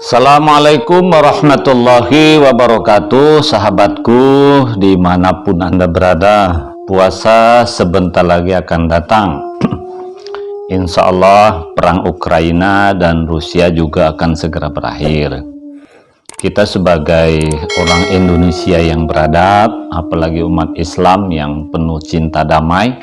Assalamualaikum warahmatullahi wabarakatuh, sahabatku dimanapun Anda berada. Puasa sebentar lagi akan datang. Insya Allah perang Ukraina dan Rusia juga akan segera berakhir. Kita sebagai orang Indonesia yang beradab, apalagi umat Islam yang penuh cinta damai.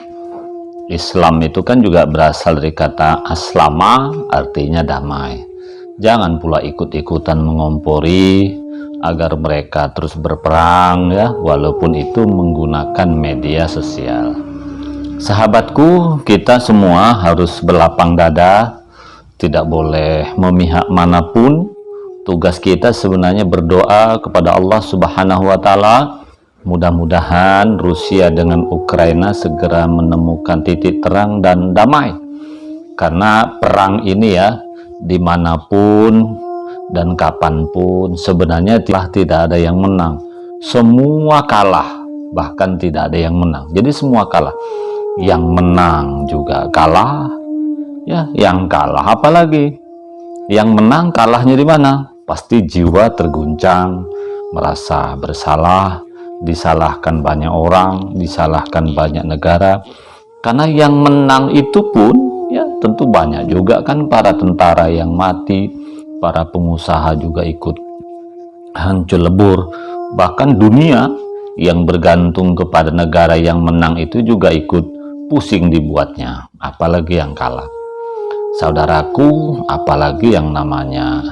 Islam itu kan juga berasal dari kata aslama, artinya damai. Jangan pula ikut-ikutan mengompori agar mereka terus berperang, ya, walaupun itu menggunakan media sosial. Sahabatku, kita semua harus berlapang dada, tidak boleh memihak manapun. Tugas kita sebenarnya berdoa kepada Allah Subhanahu wa Ta'ala. Mudah-mudahan Rusia dengan Ukraina segera menemukan titik terang dan damai. Karena perang ini, ya, dimanapun dan kapanpun sebenarnya tidak ada yang menang, semua kalah, bahkan tidak ada yang menang. Jadi semua kalah, yang menang juga kalah, ya, yang kalah apalagi, yang menang kalahnya di mana? Pasti jiwa terguncang, merasa bersalah, disalahkan banyak orang, disalahkan banyak negara. Karena yang menang itu pun, ya, tentu banyak juga kan para tentara yang mati, para pengusaha juga ikut hancur lebur, bahkan dunia yang bergantung kepada negara yang menang itu juga ikut pusing dibuatnya, apalagi yang kalah. Saudaraku, apalagi yang namanya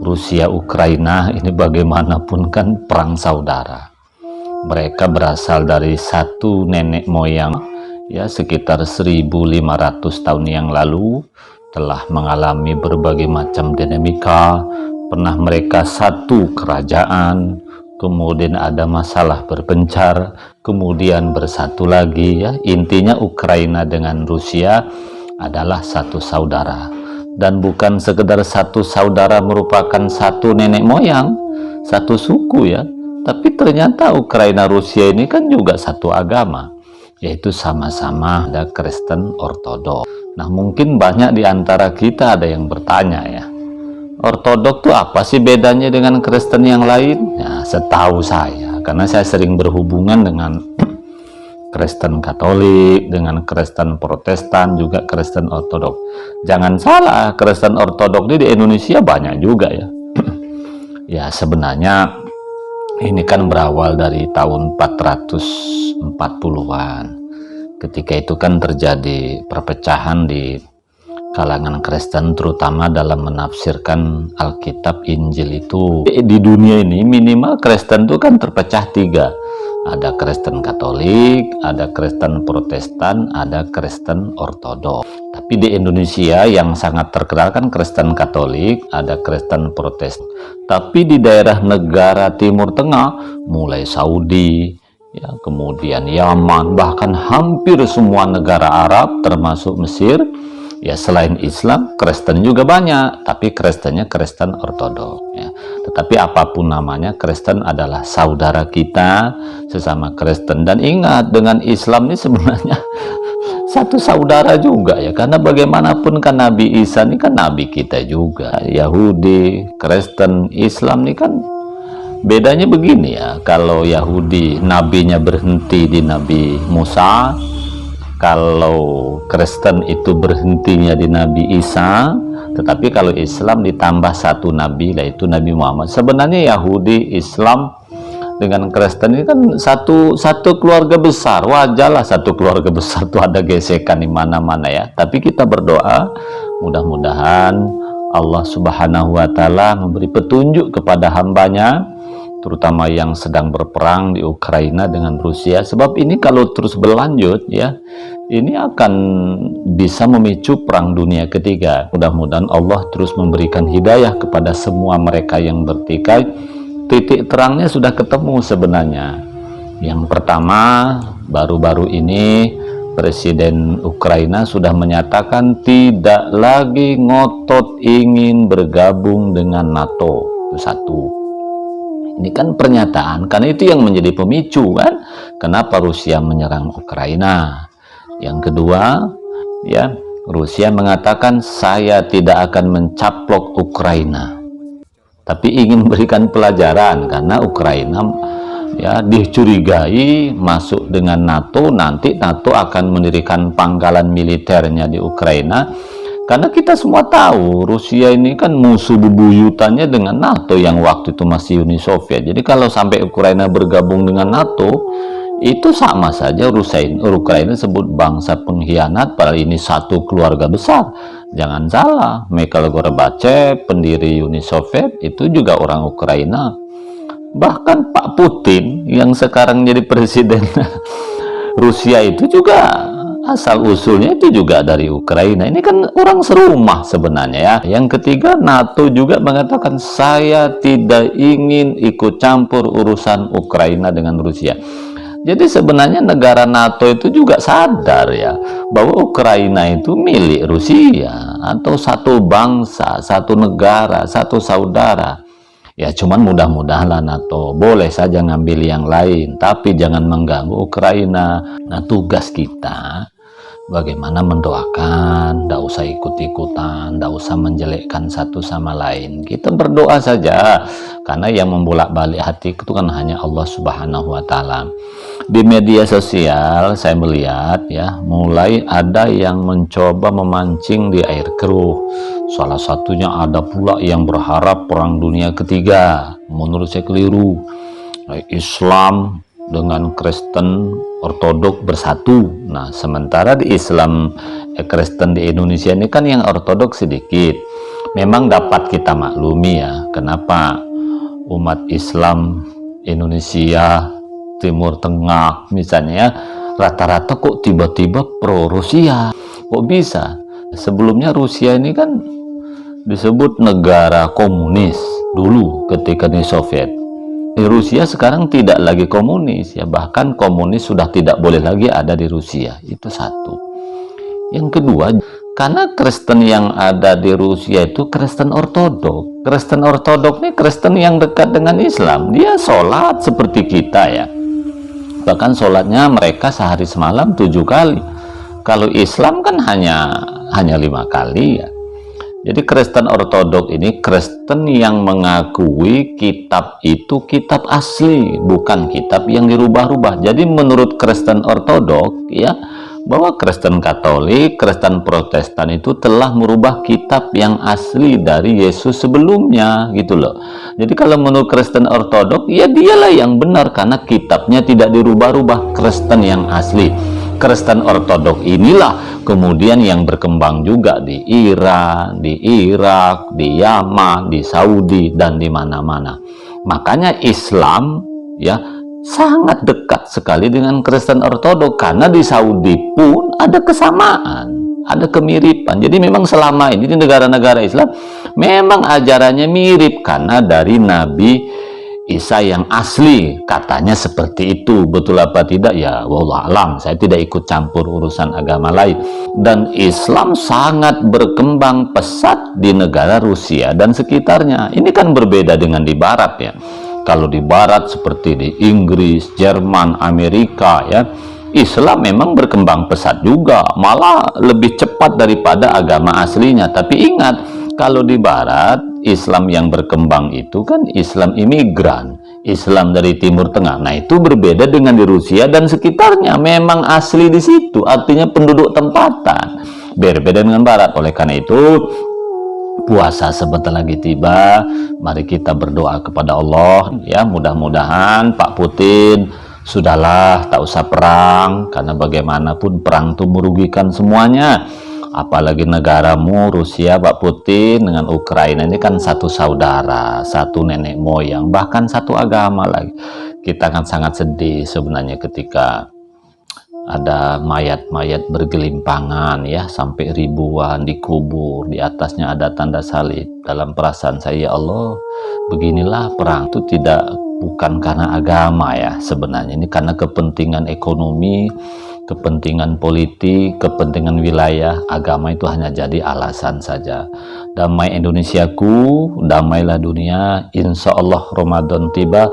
Rusia Ukraina ini bagaimanapun kan perang saudara. Mereka berasal dari satu nenek moyang, ya, sekitar 1500 tahun yang lalu telah mengalami berbagai macam dinamika. Pernah mereka satu kerajaan, kemudian ada masalah berpencar, kemudian bersatu lagi, ya. Intinya Ukraina dengan Rusia adalah satu saudara, dan bukan sekedar satu saudara merupakan satu nenek moyang, satu suku, ya, tapi ternyata Ukraina Rusia ini kan juga satu agama, yaitu sama-sama ada Kristen Ortodok. Nah, mungkin banyak di antara kita ada yang bertanya, ya, Ortodok itu apa sih bedanya dengan Kristen yang lain? Ya, setahu saya, karena saya sering berhubungan dengan Kristen Katolik, dengan Kristen Protestan, juga Kristen Ortodok. Jangan salah, Kristen Ortodok di Indonesia banyak juga, ya. Ya, sebenarnya ini kan berawal dari tahun 440-an. Ketika itu kan terjadi perpecahan di kalangan Kristen, terutama dalam menafsirkan Alkitab Injil itu. Di dunia ini minimal Kristen itu kan terpecah tiga. Ada Kristen Katolik, ada Kristen Protestan, ada Kristen Ortodok. Tapi di Indonesia yang sangat terkenal kan Kristen Katolik, ada Kristen Protestan. Tapi di daerah negara Timur Tengah, mulai Saudi, ya, kemudian Yaman, bahkan hampir semua negara Arab termasuk Mesir, ya, selain Islam, Kristen juga banyak, tapi Kristennya Kristen Ortodok, ya. Tetapi apapun namanya, Kristen adalah saudara kita sesama Kristen. Dan ingat, dengan Islam ini sebenarnya satu saudara juga, ya, karena bagaimanapun kan Nabi Isa ini kan Nabi kita juga. Yahudi, Kristen, Islam ini kan bedanya begini, ya. Kalau Yahudi nabinya berhenti di Nabi Musa, kalau Kristen itu berhentinya di Nabi Isa, tetapi kalau Islam ditambah satu nabi, yaitu Nabi Muhammad. Sebenarnya Yahudi, Islam dengan Kristen ini kan satu keluarga besar. Wajarlah satu keluarga besar itu ada gesekan di mana-mana, ya. Tapi kita berdoa mudah-mudahan Allah Subhanahu wa Ta'ala memberi petunjuk kepada hambanya, terutama yang sedang berperang di Ukraina dengan Rusia. Sebab ini kalau terus berlanjut, ya, ini akan bisa memicu perang dunia ketiga. Mudah-mudahan Allah terus memberikan hidayah kepada semua mereka yang bertikai. Titik terangnya sudah ketemu sebenarnya. Yang pertama, baru-baru ini Presiden Ukraina sudah menyatakan tidak lagi ngotot ingin bergabung dengan NATO. Itu satu. Ini kan pernyataan, karena itu yang menjadi pemicu, kan, kenapa Rusia menyerang Ukraina. Yang kedua, ya, Rusia mengatakan saya tidak akan mencaplok Ukraina. tapi ingin memberikan pelajaran karena Ukraina ya dicurigai masuk dengan NATO, nanti NATO akan mendirikan pangkalan militernya di Ukraina. Karena kita semua tahu Rusia ini kan musuh bebuyutannya dengan NATO yang waktu itu masih Uni Soviet. Jadi kalau sampai Ukraina bergabung dengan NATO, itu sama saja Ukraina sebut bangsa pengkhianat, padahal ini satu keluarga besar. Jangan salah, Mikhail Gorbachev, pendiri Uni Soviet, itu juga orang Ukraina. Bahkan Pak Putin yang sekarang jadi presiden Rusia itu juga asal usulnya itu juga dari Ukraina. Ini kan orang serumah sebenarnya ya. Yang ketiga, NATO juga mengatakan saya tidak ingin ikut campur urusan Ukraina dengan Rusia. Jadi sebenarnya negara NATO itu juga sadar ya bahwa Ukraina itu milik Rusia, atau satu bangsa, satu negara, satu saudara. Ya cuman mudah-mudahanlah NATO boleh saja ngambil yang lain, tapi jangan mengganggu Ukraina. Nah tugas kita bagaimana mendoakan, tidak usah ikut-ikutan, tidak usah menjelekkan satu sama lain. Kita berdoa saja, karena yang membolak-balik hati itu kan hanya Allah Subhanahu wa Ta'ala. Di media sosial saya melihat ya, mulai ada yang mencoba memancing di air keruh. Salah satunya ada pula yang berharap perang dunia ketiga. Menurut saya keliru. Islam dengan Kristen Ortodok bersatu. Nah sementara di Islam Kristen di Indonesia ini kan yang Ortodok sedikit. Memang dapat kita maklumi ya, kenapa umat Islam Indonesia Timur Tengah misalnya rata-rata kok tiba-tiba pro Rusia. Kok bisa? Sebelumnya Rusia ini kan disebut negara komunis dulu ketika di Soviet. Di Rusia sekarang tidak lagi komunis ya, bahkan komunis sudah tidak boleh lagi ada di Rusia. Itu satu. Yang kedua, karena Kristen yang ada di Rusia itu Kristen Ortodok. Kristen Ortodok ini Kristen yang dekat dengan Islam. Dia sholat seperti kita ya, bahkan sholatnya mereka sehari semalam 7 kali. Kalau Islam kan hanya 5 kali ya. Jadi Kristen Ortodok ini Kristen yang mengakui kitab itu kitab asli, bukan kitab yang dirubah-rubah. Jadi menurut Kristen Ortodok ya, bahwa Kristen Katolik, Kristen Protestan itu telah merubah kitab yang asli dari Yesus sebelumnya gitu loh. Jadi kalau menurut Kristen Ortodok ya dialah yang benar karena kitabnya tidak dirubah-rubah, Kristen yang asli. Kristen Ortodok inilah kemudian yang berkembang juga di Iran, di Irak, di Yaman, di Saudi, dan di mana-mana. Makanya Islam ya sangat dekat sekali dengan Kristen Ortodok, karena di Saudi pun ada kesamaan, ada kemiripan. Jadi memang selama ini di negara-negara Islam memang ajarannya mirip, karena dari Nabi Isa yang asli katanya seperti itu. Betul apa tidak ya wallah alam, saya tidak ikut campur urusan agama lain. Dan Islam sangat berkembang pesat di negara Rusia dan sekitarnya. Ini kan berbeda dengan di barat ya. Kalau di barat seperti di Inggris, Jerman, Amerika ya, Islam memang berkembang pesat juga, malah lebih cepat daripada agama aslinya. Tapi ingat, kalau di barat Islam yang berkembang itu kan Islam imigran, Islam dari Timur Tengah. Nah itu berbeda dengan di Rusia dan sekitarnya, memang asli di situ, artinya penduduk tempatan. Berbeda dengan barat. Oleh karena itu puasa sebentar lagi tiba, mari kita berdoa kepada Allah ya, mudah-mudahan Pak Putin sudahlah, tak usah perang, karena bagaimanapun perang itu merugikan semuanya. Apalagi negaramu Rusia, Pak Putin, dengan Ukraina ini kan satu saudara, satu nenek moyang, bahkan satu agama lagi. Kita kan sangat sedih sebenarnya ketika ada mayat-mayat bergelimpangan ya, sampai ribuan dikubur, di atasnya ada tanda salib. Dalam perasaan saya, ya Allah, beginilah perang itu bukan karena agama ya, sebenarnya ini karena kepentingan ekonomi, kepentingan politik, kepentingan wilayah. Agama itu hanya jadi alasan saja. Damai Indonesiaku, damailah dunia. Insya Allah Ramadan tiba,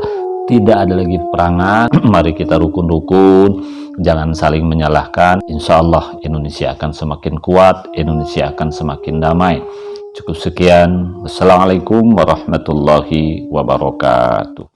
tidak ada lagi perangan. Mari kita rukun-rukun, jangan saling menyalahkan. Insya Allah Indonesia akan semakin kuat, Indonesia akan semakin damai. Cukup sekian. Wassalamualaikum warahmatullahi wabarakatuh.